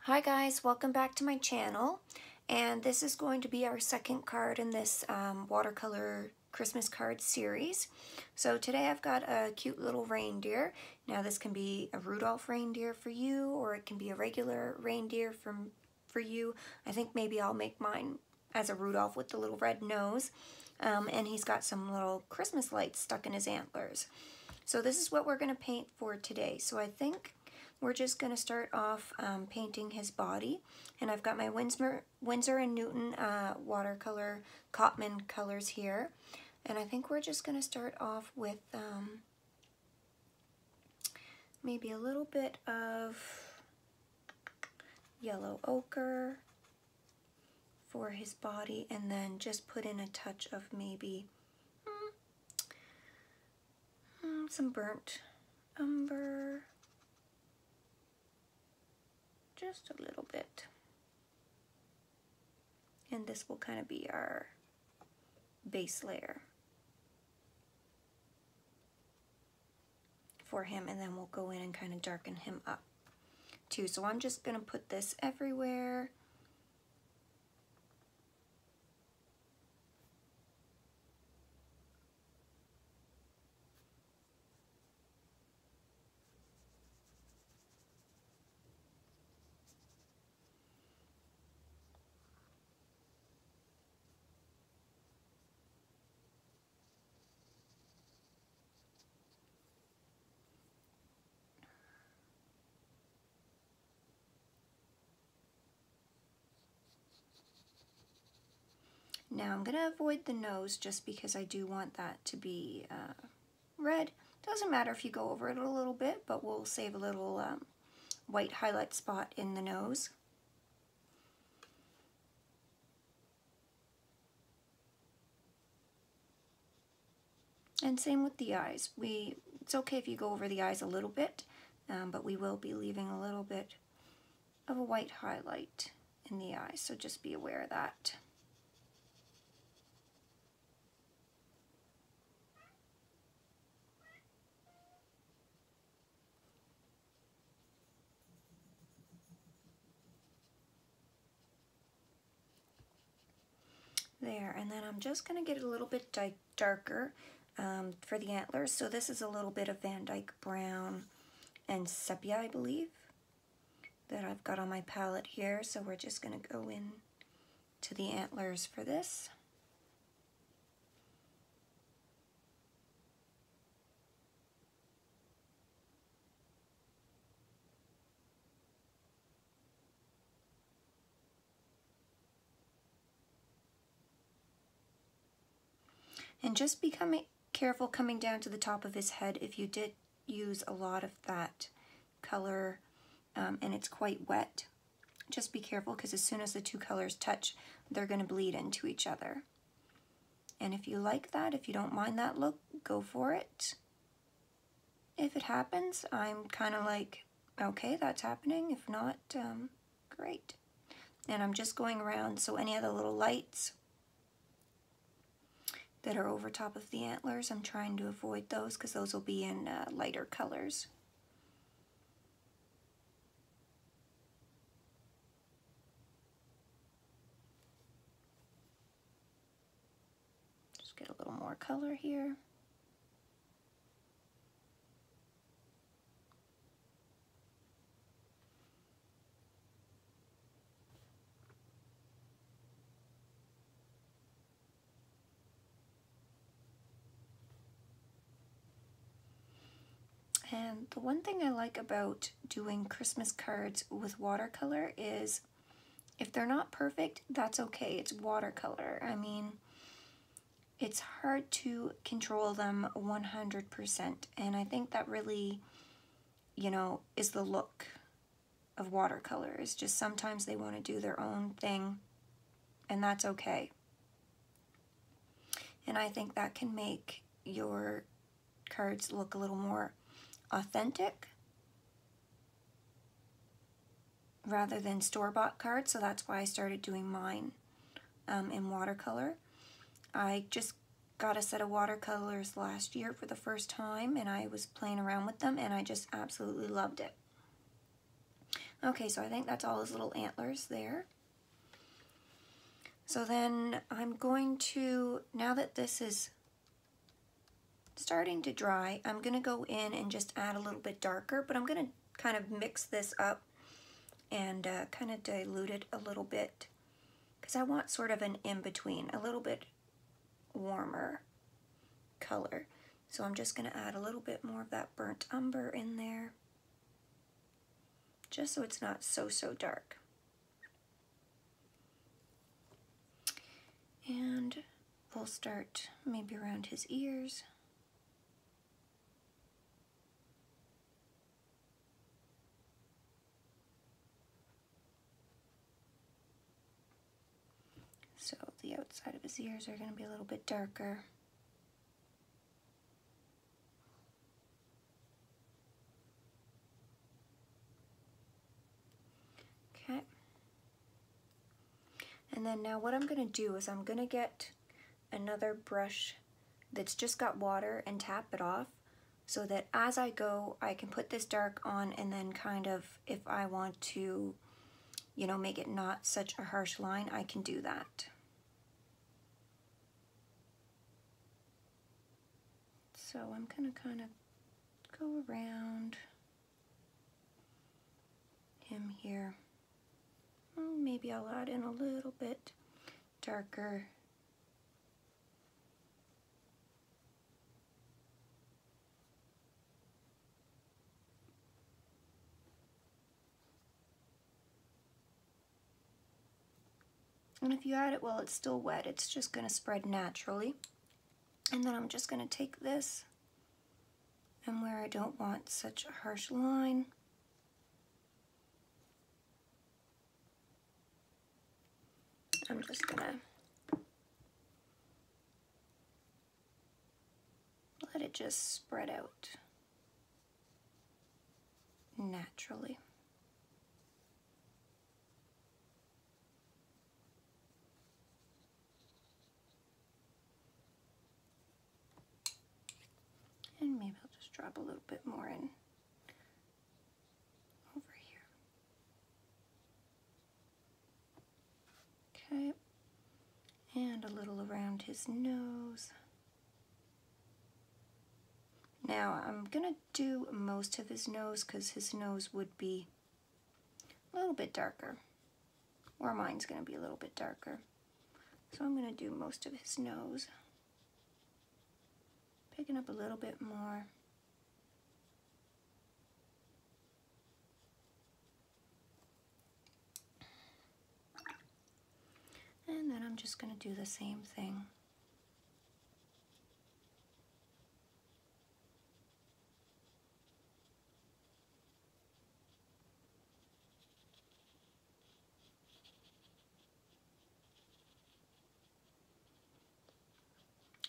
Hi guys, welcome back to my channel, and this is going to be our second card in this watercolor Christmas card series. So today I've got a cute little reindeer. Now this can be a Rudolph reindeer for you, or it can be a regular reindeer for you. I think maybe I'll make mine as a Rudolph with the little red nose, and he's got some little Christmas lights stuck in his antlers. So this is what we're going to paint for today. So I think we're just going to start off painting his body, and I've got my Winsor and Newton Watercolor Cotman colors here, and I think we're just going to start off with maybe a little bit of yellow ochre for his body, and then just put in a touch of maybe some burnt umber. Just a little bit. And this will kind of be our base layer for him, and then we'll go in and kind of darken him up too. So I'm just going to put this everywhere. Now I'm going to avoid the nose just because I do want that to be red. Doesn't matter if you go over it a little bit, but we'll save a little white highlight spot in the nose. And same with the eyes. It's okay if you go over the eyes a little bit, but we will be leaving a little bit of a white highlight in the eyes, so just be aware of that. There, and then I'm just going to get a little bit darker for the antlers. So this is a little bit of Van Dyke Brown and Sepia, I believe, that I've got on my palette here. So we're just going to go in to the antlers for this. And just be careful coming down to the top of his head if you did use a lot of that color and it's quite wet. Just be careful, because as soon as the two colors touch, they're going to bleed into each other. And if you like that, if you don't mind that look, go for it. If it happens, I'm kind of like, okay, that's happening. If not, great. And I'm just going around, so any of the little lights that are over top of the antlers, I'm trying to avoid those because those will be in lighter colors. Just get a little more color here. And the one thing I like about doing Christmas cards with watercolor is if they're not perfect, that's okay. It's watercolor. I mean, it's hard to control them 100%. And I think that really, you know, is the look of watercolor. It's just sometimes they want to do their own thing, and that's okay. And I think that can make your cards look a little more authentic rather than store-bought cards. So that's why I started doing mine in watercolor. I just got a set of watercolors last year for the first time, and I was playing around with them, and I just absolutely loved it. Okay, so I think that's all his little antlers there. So then I'm going to, now that this is starting to dry, I'm going to go in and just add a little bit darker, but I'm going to kind of mix this up and kind of dilute it a little bit because I want sort of an in-between, a little bit warmer color. So I'm just going to add a little bit more of that burnt umber in there, just so it's not so dark. And we'll start maybe around his ears. So the outside of his ears are going to be a little bit darker. Okay. And then now what I'm going to do is I'm going to get another brush that's just got water and tap it off so that as I go I can put this dark on, and then kind of if I want to, you know, make it not such a harsh line, I can do that. So I'm going to kind of go around him here. Maybe I'll add in a little bit darker. And if you add it while it's still wet, it's just going to spread naturally. And then I'm just going to take this, and where I don't want such a harsh line, I'm just going to let it just spread out naturally. And maybe I'll just drop a little bit more in over here. Okay. And a little around his nose. Now I'm gonna do most of his nose because his nose would be a little bit darker, or mine's gonna be a little bit darker. So I'm gonna do most of his nose. Picking up a little bit more. And then I'm just going to do the same thing.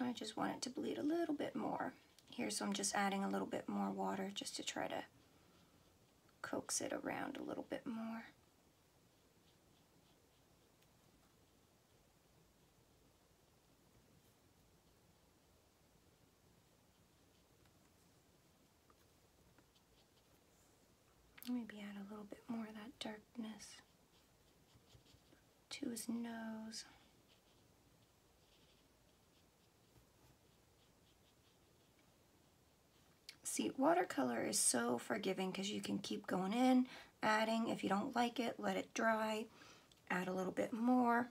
I just want it to bleed a little bit more here, so I'm just adding a little bit more water just to try to coax it around a little bit more. Maybe add a little bit more of that darkness to his nose. See, watercolor is so forgiving because you can keep going in, adding. If you don't like it, let it dry, add a little bit more.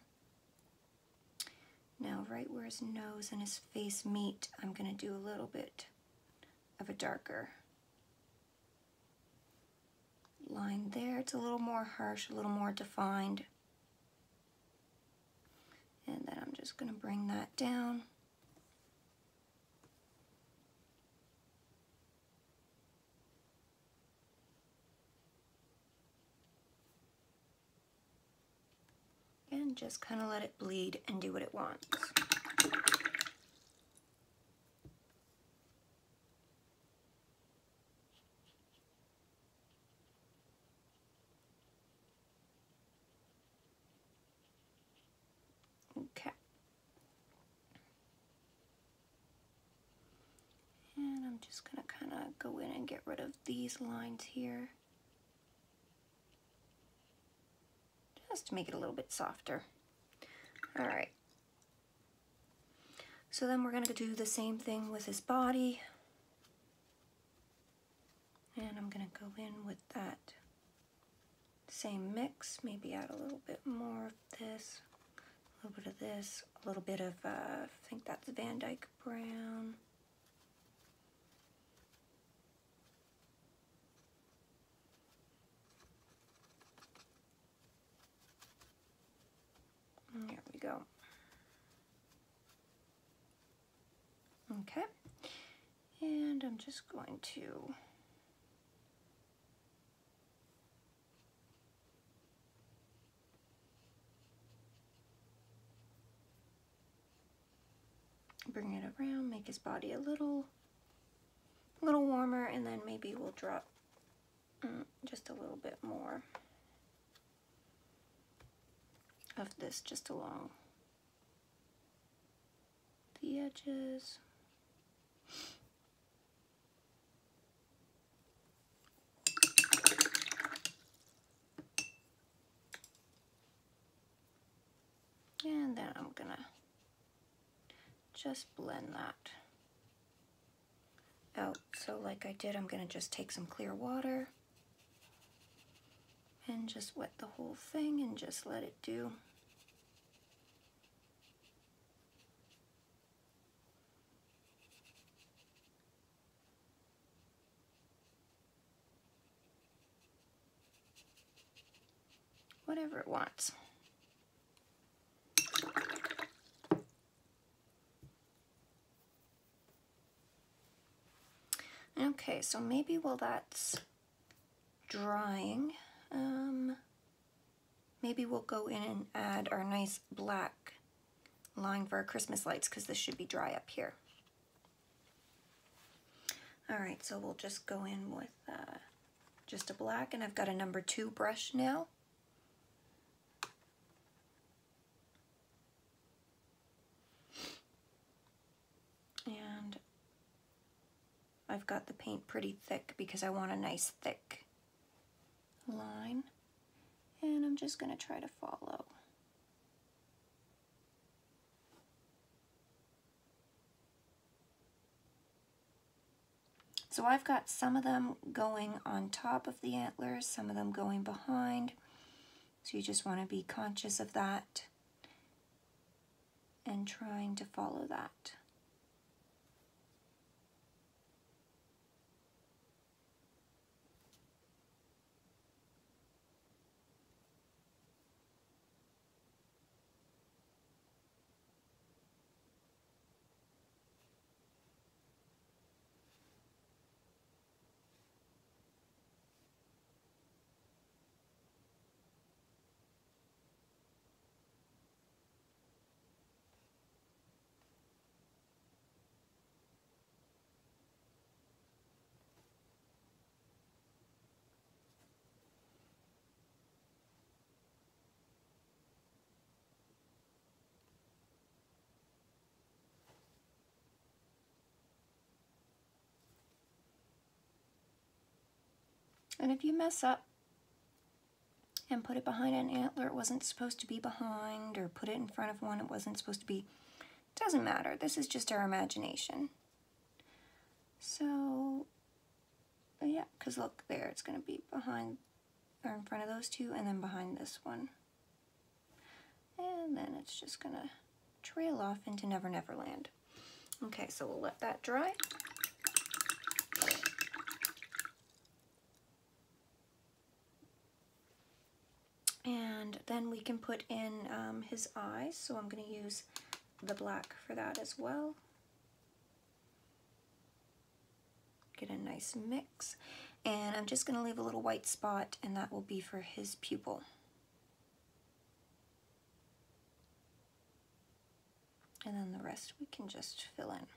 Now, right where his nose and his face meet, I'm going to do a little bit of a darker line there. It's a little more harsh, a little more defined. And then I'm just going to bring that down. And just kind of let it bleed and do what it wants. Okay. And I'm just going to kind of go in and get rid of these lines here. just to make it a little bit softer. All right. So then we're going to do the same thing with his body. And I'm going to go in with that same mix, maybe add a little bit more of this, a little bit of this, a little bit of, I think that's Van Dyke Brown. And there we go. Okay, and I'm just going to bring it around, make his body a little warmer, and then maybe we'll drop just a little bit more of this just along the edges. And then I'm gonna just blend that out. So like I did, I'm gonna just take some clear water and just wet the whole thing and just let it do. Whatever it wants. Okay, so maybe while that's drying, maybe we'll go in and add our nice black line for our Christmas lights, because this should be dry up here. All right, so we'll just go in with just a black, and I've got a number 2 brush now. And I've got the paint pretty thick because I want a nice thick line, and I'm just going to try to follow. So I've got some of them going on top of the antlers, some of them going behind, so you just want to be conscious of that and trying to follow that. And if you mess up and put it behind an antler it wasn't supposed to be behind, or put it in front of one it wasn't supposed to be, it doesn't matter. This is just our imagination. So, yeah, because look there, it's going to be behind or in front of those two, and then behind this one. And then it's just going to trail off into Never Never Land. Okay, so we'll let that dry. And then we can put in his eyes, so I'm going to use the black for that as well. Get a nice mix. And I'm just going to leave a little white spot, and that will be for his pupil. And then the rest we can just fill in.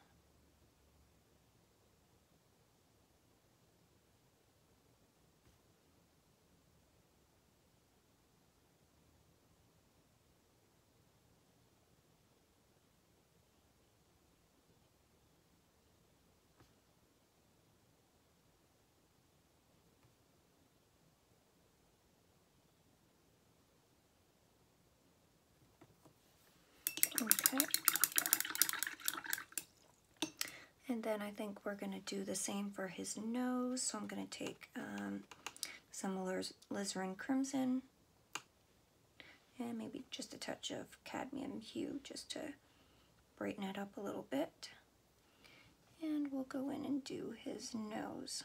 And then I think we're going to do the same for his nose. So I'm going to take some alizarin crimson and maybe just a touch of cadmium hue just to brighten it up a little bit. And we'll go in and do his nose.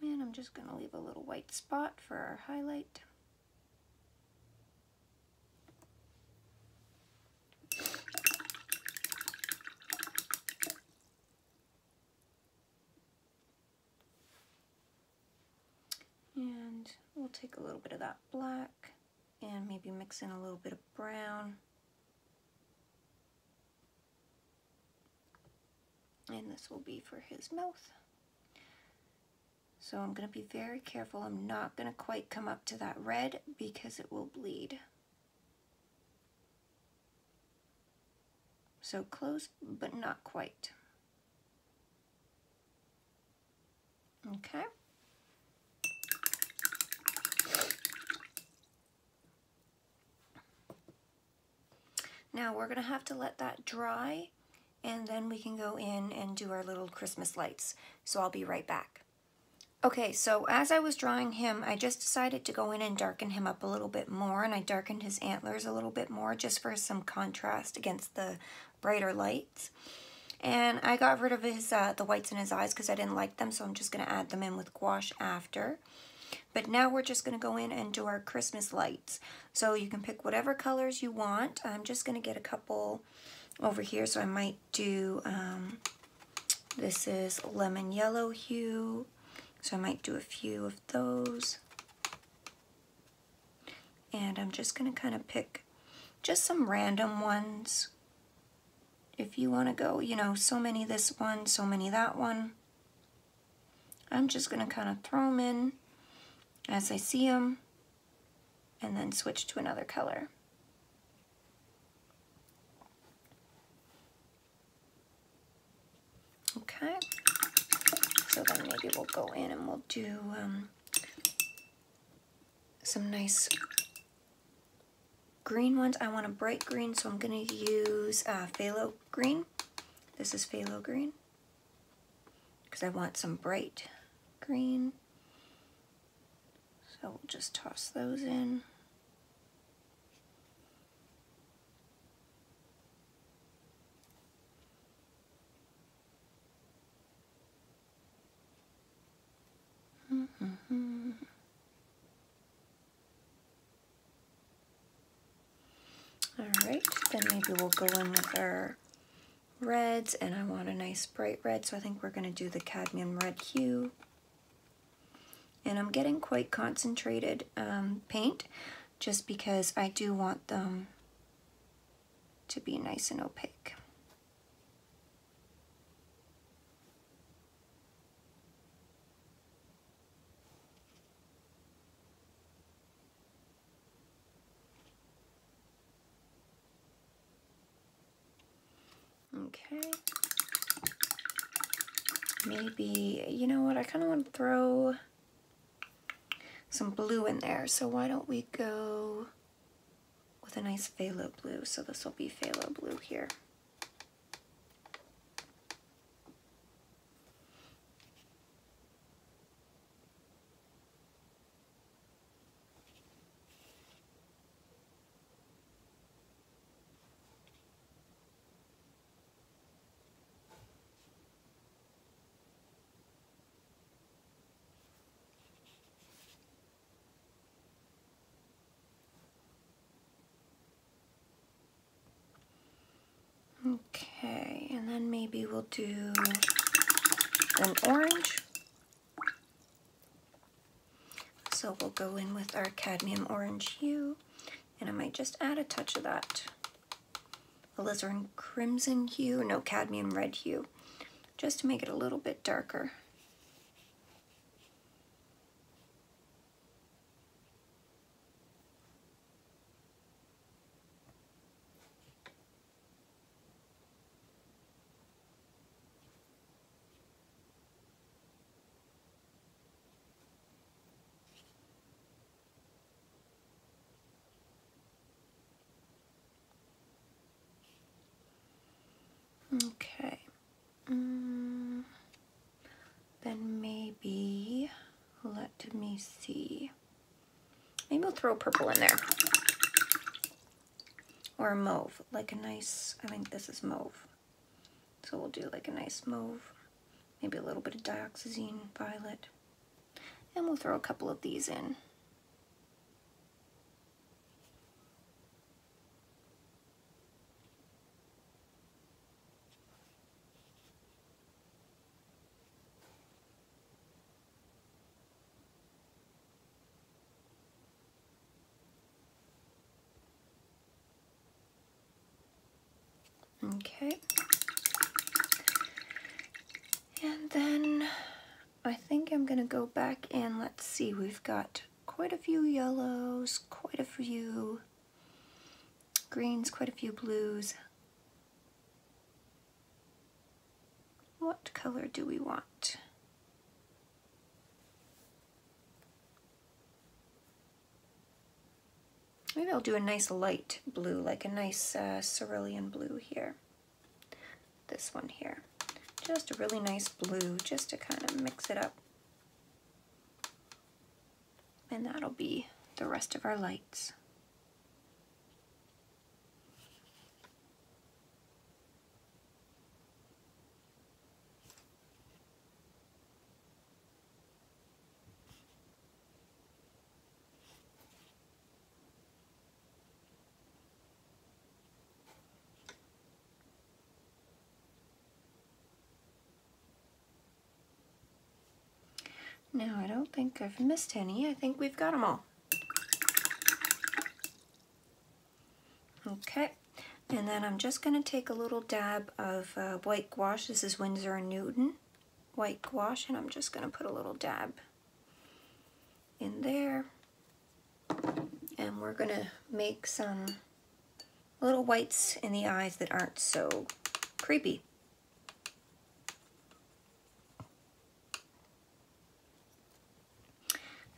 And I'm just going to leave a little white spot for our highlight. And we'll take a little bit of that black and maybe mix in a little bit of brown. And this will be for his mouth. So I'm going to be very careful. I'm not going to quite come up to that red because it will bleed. So close, but not quite. Okay. Now we're going to have to let that dry, and then we can go in and do our little Christmas lights. So I'll be right back. Okay, so as I was drawing him, I just decided to go in and darken him up a little bit more, and I darkened his antlers a little bit more just for some contrast against the brighter lights. And I got rid of his the whites in his eyes because I didn't like them, so I'm just going to add them in with gouache after. But now we're just going to go in and do our Christmas lights. So you can pick whatever colors you want. I'm just going to get a couple over here. So I might do, this is lemon yellow hue. So I might do a few of those. And I'm just going to kind of pick just some random ones. If you want to go, you know, so many this one, so many that one. I'm just going to kind of throw them in as I see them, and then switch to another color. Okay, so then maybe we'll go in and we'll do some nice green ones. I want a bright green, so I'm going to use phthalo green. This is phthalo green, because I want some bright green. So we'll just toss those in. All right, then maybe we'll go in with our reds, and I want a nice bright red, so I think we're going to do the cadmium red hue. And I'm getting quite concentrated paint just because I do want them to be nice and opaque. Okay. Maybe, you know what, I kind of want to throw some blue in there, so why don't we go with a nice phthalo blue. So this will be phthalo blue here. Okay, and then maybe we'll do an orange. So we'll go in with our cadmium orange hue, and I might just add a touch of that alizarin crimson hue, no, cadmium red hue, just to make it a little bit darker. Okay. Then maybe, let me see. Maybe we'll throw purple in there. Or mauve, like a nice, I think this is mauve. So we'll do like a nice mauve. Maybe a little bit of dioxazine violet. And we'll throw a couple of these in. Okay. And then I think I'm gonna go back and let's see, we've got quite a few yellows, quite a few greens, quite a few blues. What color do we want? Maybe I'll do a nice light blue, like a nice cerulean blue here. This one here. Just a really nice blue, just to kind of mix it up. And that'll be the rest of our lights. Now, I don't think I've missed any. I think we've got them all. Okay, and then I'm just going to take a little dab of white gouache. This is Winsor and Newton white gouache, and I'm just going to put a little dab in there. And we're going to make some little whites in the eyes that aren't so creepy.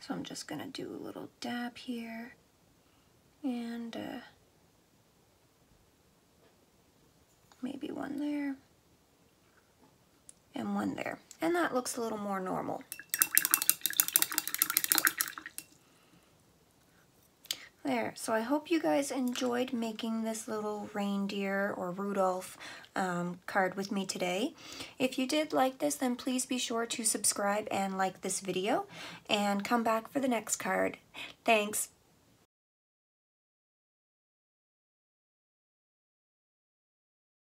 So I'm just going to do a little dab here and maybe one there and one there. And that looks a little more normal. There, so I hope you guys enjoyed making this little reindeer or Rudolph card with me today. If you did like this, then please be sure to subscribe and like this video and come back for the next card. Thanks.